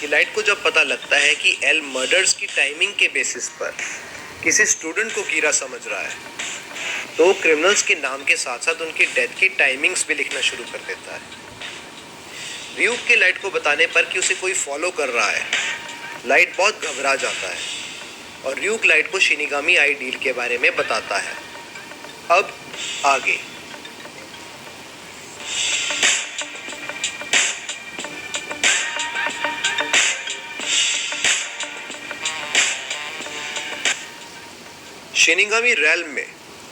कि लाइट को जब पता लगता है कि एल मर्डर्स की टाइमिंग के बेसिस पर किसी स्टूडेंट को कीरा समझ रहा है, तो क्रिमिनल्स के नाम के साथ साथ उनकी डेथ की टाइमिंग्स भी लिखना शुरू कर देता है। र्यूक के लाइट को बताने पर कि उसे कोई फॉलो कर रहा है, लाइट बहुत घबरा जाता है और र्यूक लाइट को शिनिगामी आइडियल के बारे में बताता है। अब आगे। शिनिगामी रैल्म में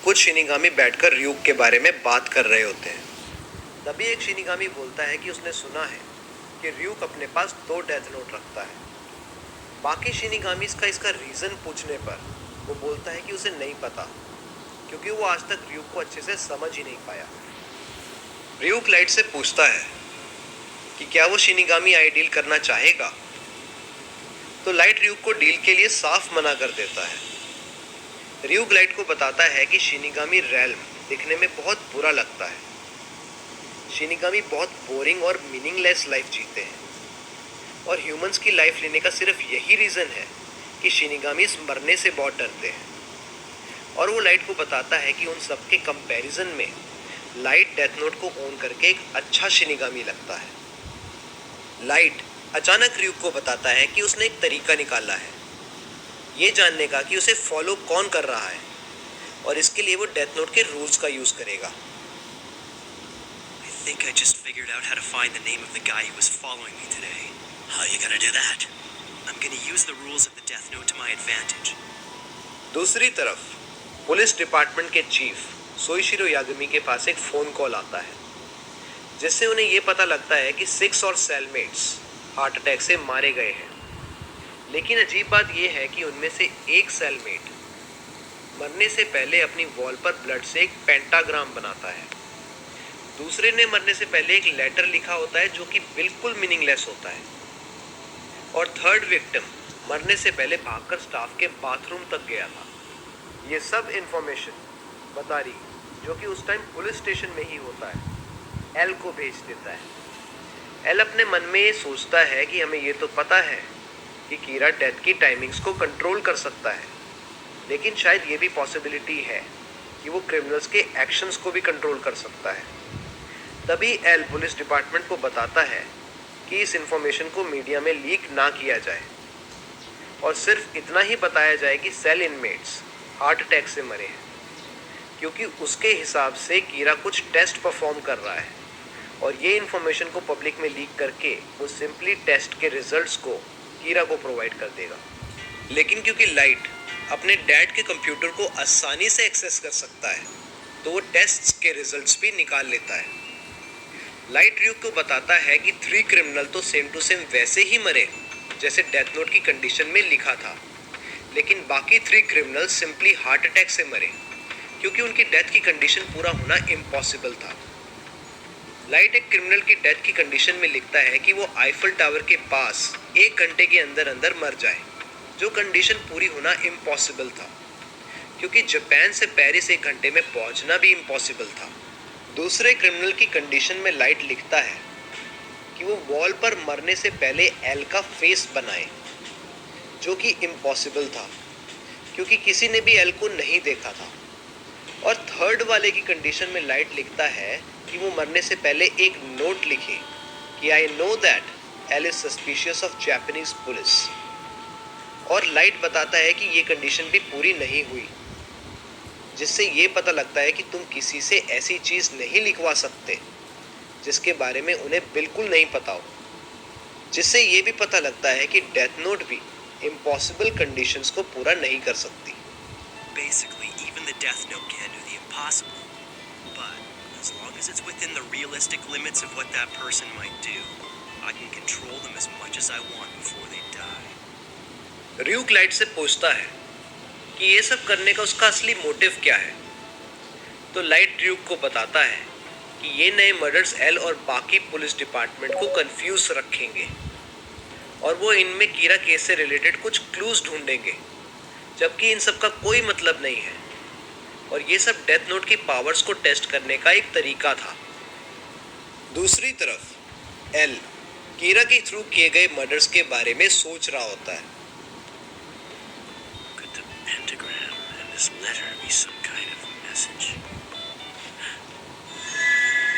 कुछ शिनिगामी बैठकर र्यूक के बारे में बात कर रहे होते हैं। तभी एक शिनिगामी बोलता है कि उसने सुना है कि र्यूक अपने पास 2 डेथ नोट रखता है। बाकी शिनिगामीज का इसका रीज़न पूछने पर वो बोलता है कि उसे नहीं पता, क्योंकि वो आज तक र्यूक को अच्छे से समझ ही नहीं पाया। र्यूक लाइट से पूछता है कि क्या वो शिनिगामी आइडियल करना चाहेगा, तो लाइट र्यूक को डील के लिए साफ मना कर देता है। र्यूक लाइट को बताता है कि शिनिगामी रैल्म दिखने में बहुत बुरा लगता है। शिनिगामी बहुत बोरिंग और मीनिंगलेस लाइफ जीते हैं और ह्यूमंस की लाइफ लेने का सिर्फ यही रीज़न है कि शिनिगामीज मरने से बहुत डरते हैं। और वो लाइट को बताता है कि उन सब के कंपैरिजन में लाइट डेथ नोट को ओन करके एक अच्छा शिनिगामी लगता है। लाइट अचानक र्यूक को बताता है कि उसने एक तरीका निकाला है ये जानने का कि उसे फॉलो कौन कर रहा है, और इसके लिए वो डेथ नोट के रूल्स का यूज करेगा। I think I just figured out how to find the name of the guy who was following me today. How are you gonna do that? I'm gonna use the rules of the Death Note to my advantage. दूसरी तरफ police department के chief सोइशिरो यागमी के पास एक phone call आता है, जिससे उन्हें ये पता लगता है कि 6 और सेलमेट्स हार्ट अटैक से मारे गए हैं। लेकिन अजीब बात यह है कि उनमें से एक सेलमेट मरने से पहले अपनी वॉल पर ब्लड से एक पेंटाग्राम बनाता है। दूसरे ने मरने से पहले एक लेटर लिखा होता है जो कि बिल्कुल मीनिंगलेस होता है। और थर्ड विक्टिम मरने से पहले भागकर स्टाफ के बाथरूम तक गया था। ये सब इंफॉर्मेशन बतारी, जो कि उस टाइम पुलिस स्टेशन में ही होता है, एल को भेज देता है। एल अपने मन में ये सोचता है कि हमें ये तो पता है कि कीरा डेथ की टाइमिंग्स को कंट्रोल कर सकता है, लेकिन शायद ये भी पॉसिबिलिटी है कि वो क्रिमिनल्स के एक्शंस को भी कंट्रोल कर सकता है। तभी एल पुलिस डिपार्टमेंट को बताता है कि इस इंफॉर्मेशन को मीडिया में लीक ना किया जाए और सिर्फ इतना ही बताया जाए कि सेल इनमेट्स हार्ट अटैक से मरे हैं, क्योंकि उसके हिसाब से कीरा कुछ टेस्ट परफॉर्म कर रहा है और ये इन्फॉर्मेशन को पब्लिक में लीक करके वो सिंपली टेस्ट के रिजल्ट्स को कीरा को प्रोवाइड कर देगा। लेकिन क्योंकि लाइट अपने डैड के कंप्यूटर को आसानी से एक्सेस कर सकता है, तो वो टेस्ट्स के रिजल्ट्स भी निकाल लेता है। लाइट र्यूक को बताता है कि 3 क्रिमिनल तो सेम टू सेम वैसे ही मरे जैसे डेथ नोट की कंडीशन में लिखा था, लेकिन बाकी 3 क्रिमिनल सिंपली हार्ट अटैक से मरे क्योंकि उनकी डेथ की कंडीशन पूरा होना इम्पॉसिबल था। लाइट एक क्रिमिनल की डेथ की कंडीशन में लिखता है कि वो आईफल टावर के पास 1 घंटे के अंदर अंदर मर जाए, जो कंडीशन पूरी होना इम्पॉसिबल था क्योंकि जापान से पेरिस 1 घंटे में पहुंचना भी इम्पॉसिबल था। दूसरे क्रिमिनल की कंडीशन में लाइट लिखता है कि वो वॉल पर मरने से पहले एल का फेस बनाए, जो कि इम्पॉसिबल था क्योंकि किसी ने भी एल को नहीं देखा था। और थर्ड वाले की कंडीशन में लाइट लिखता है कि वो मरने से पहले एक नोट लिखे कि I know that L is suspicious of Japanese police. और लाइट बताता है कि ये कंडीशन भी पूरी नहीं हुई, जिससे ये पता लगता है कि तुम किसी से ऐसी चीज़ नहीं लिखवा सकते जिसके बारे में उन्हें बिल्कुल नहीं पता हो, जिससे ये भी पता लगता है कि डेथ नोट भी इम्पॉसिबल कंडीशंस को पूरा नहीं कर सकती। Basically, even the Death Note can't do the impossible. But as long as it's within the realistic limits of what that person might do, I can control them as much as I want before they die. Ryuk light से पूछता है कि ये सब करने का उसका असली मोटिव क्या है, तो लाइट र्यूक को बताता है कि ये नए मर्डर्स एल और बाकी पुलिस डिपार्टमेंट को कंफ्यूज रखेंगे और वो इनमें कीरा केस से रिलेटेड कुछ क्लूज ढूंढेंगे, जबकि इन सब का कोई मतलब नहीं है और ये सब डेथ नोट की पावर्स को टेस्ट करने का एक तरीका था। दूसरी तरफ एल कीरा के थ्रू किए गए मर्डर्स के बारे में सोच रहा होता है। Could the pentagram and this letter be some kind of message?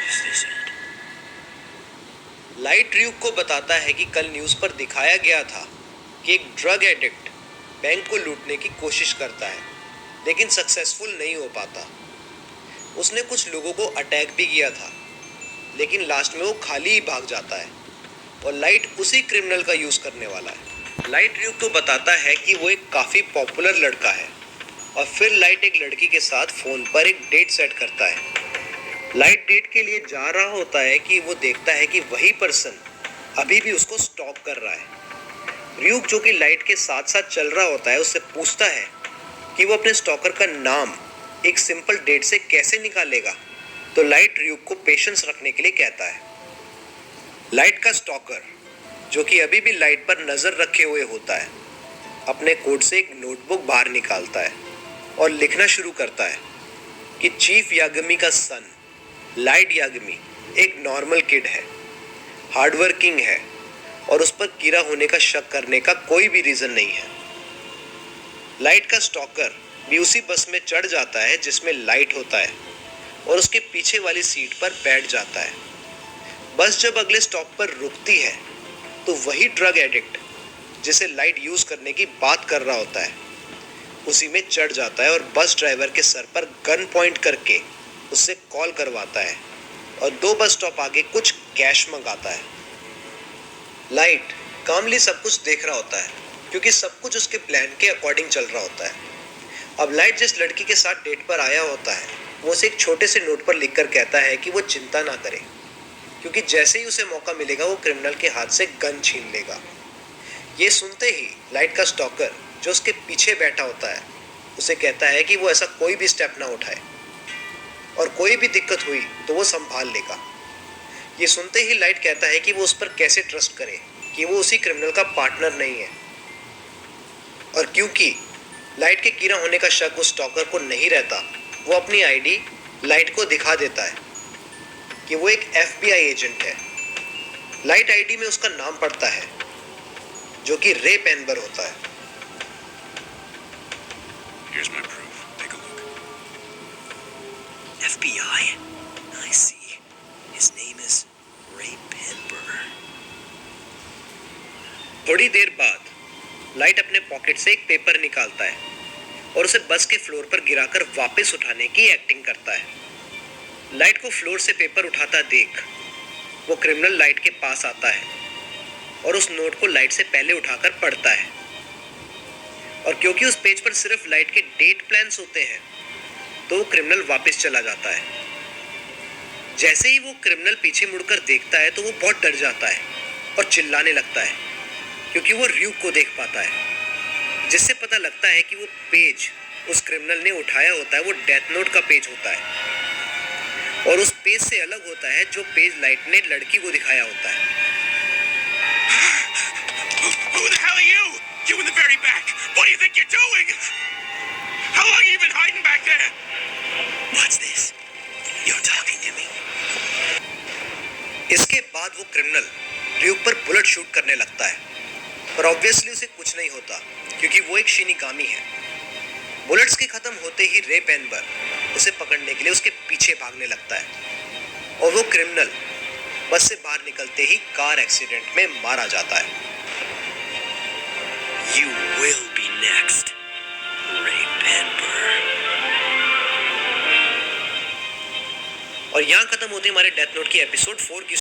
Is this it? Light Duke को बताता है कि कल न्यूज़ पर दिखाया गया था कि एक ड्रग एडिक्ट बैंक को लूटने की कोशिश करता है, लेकिन सक्सेसफुल नहीं हो पाता। उसने कुछ लोगों को अटैक भी किया था, लेकिन लास्ट में वो खाली ही भाग जाता है और लाइट उसी क्रिमिनल का यूज़ करने वाला है। लाइट ड्यूक को बताता है कि वो एक काफ़ी पॉपुलर लड़का है और फिर लाइट एक लड़की के साथ फ़ोन पर एक डेट सेट करता है। लाइट डेट के लिए जा रहा होता है कि वो देखता है कि वही पर्सन अभी भी उसको स्टॉक कर रहा है। ड्यूक जो कि लाइट के साथ साथ चल रहा होता है उससे पूछता है कि वो अपने स्टॉकर का नाम एक सिंपल डेट से कैसे निकालेगा, तो लाइट ड्यूक को पेशेंस रखने के लिए कहता है। लाइट का स्टॉकर जो कि अभी भी लाइट पर नज़र रखे हुए होता है, अपने कोट से एक नोटबुक बाहर निकालता है और लिखना शुरू करता है कि चीफ यागमी का सन लाइट यागमी एक नॉर्मल किड है, हार्डवर्किंग है और उस पर कीरा होने का शक करने का कोई भी रीज़न नहीं है। लाइट का स्टॉकर भी उसी बस में चढ़ जाता है जिसमें लाइट होता है और उसके पीछे वाली सीट पर बैठ जाता है। बस जब अगले स्टॉप पर रुकती है तो वही ड्रग एडिक्ट जिसे लाइट यूज़ करने की बात कर रहा होता है उसी में चढ़ जाता है और बस ड्राइवर के सर पर गन पॉइंट करके उससे कॉल करवाता है और 2 बस स्टॉप आगे कुछ कैश मंगाता है। लाइट कामली सब कुछ देख रहा होता है क्योंकि सब कुछ उसके प्लान के अकॉर्डिंग चल रहा होता है। अब लाइट जिस लड़की के साथ डेट पर आया होता है वो उसे एक छोटे से नोट पर लिखकर कहता है कि वो चिंता ना करे, क्योंकि जैसे ही उसे मौका मिलेगा वो क्रिमिनल के हाथ से गन छीन लेगा। ये सुनते ही लाइट का स्टॉकर जो उसके पीछे बैठा होता है उसे कहता है कि वो ऐसा कोई भी स्टेप ना उठाए और कोई भी दिक्कत हुई तो वो संभाल लेगा। ये सुनते ही लाइट कहता है कि वो उस पर कैसे ट्रस्ट करे कि वो उसी क्रिमिनल का पार्टनर नहीं है, और क्योंकि लाइट के कीरा होने का शक उस स्टॉकर को नहीं रहता, वो अपनी आईडी लाइट को दिखा देता है कि वो एक FBI एजेंट है। लाइट आईडी में उसका नाम पड़ता है जो कि रे पेनबर होता है। Here's my proof. Take a look. FBI? I see. His name is Ray Penber. थोड़ी देर बाद लाइट अपने पॉकेट से एक पेपर निकालता है और उसे बस के फ्लोर पर गिराकर वापस उठाने की एक्टिंग करता है। लाइट को फ्लोर से पेपर उठाता देख वो क्रिमिनल लाइट के पास आता है और उस नोट को लाइट से पहले उठाकर पढ़ता है, और क्योंकि उस पेज पर सिर्फ लाइट के डेट प्लान्स होते हैं तो वो क्रिमिनल वापस चला जाता है। जैसे ही वो क्रिमिनल पीछे मुड़कर देखता है तो वो बहुत डर जाता है और चिल्लाने लगता है क्योंकि वो ड्यूक को देख पाता है, जिससे पता लगता है कि वो पेज उस क्रिमिनल ने उठाया होता है वो डेथ नोट का पेज होता है और उस पेज से अलग होता है जो पेज लाइट ने लड़की को दिखाया होता है। Who the hell are you? You in the very back. What do you think you're doing? How long have you been hiding back there? What's this? You're talking to me. इसके बाद वो criminal Duke पर bullet shoot करने लगता है, पर obviously उसे कुछ नहीं होता क्योंकि वो एक शिनिगामी है। बुलेट्स के खत्म होते ही रे पेनबर उसे पकड़ने के लिए उसके पीछे भागने लगता है और वो क्रिमिनल बस से बाहर निकलते ही कार एक्सीडेंट में मारा जाता है। You will be next, Ray Penber. और यहाँ खत्म होती है हमारे डेथ नोट की एपिसोड 4 की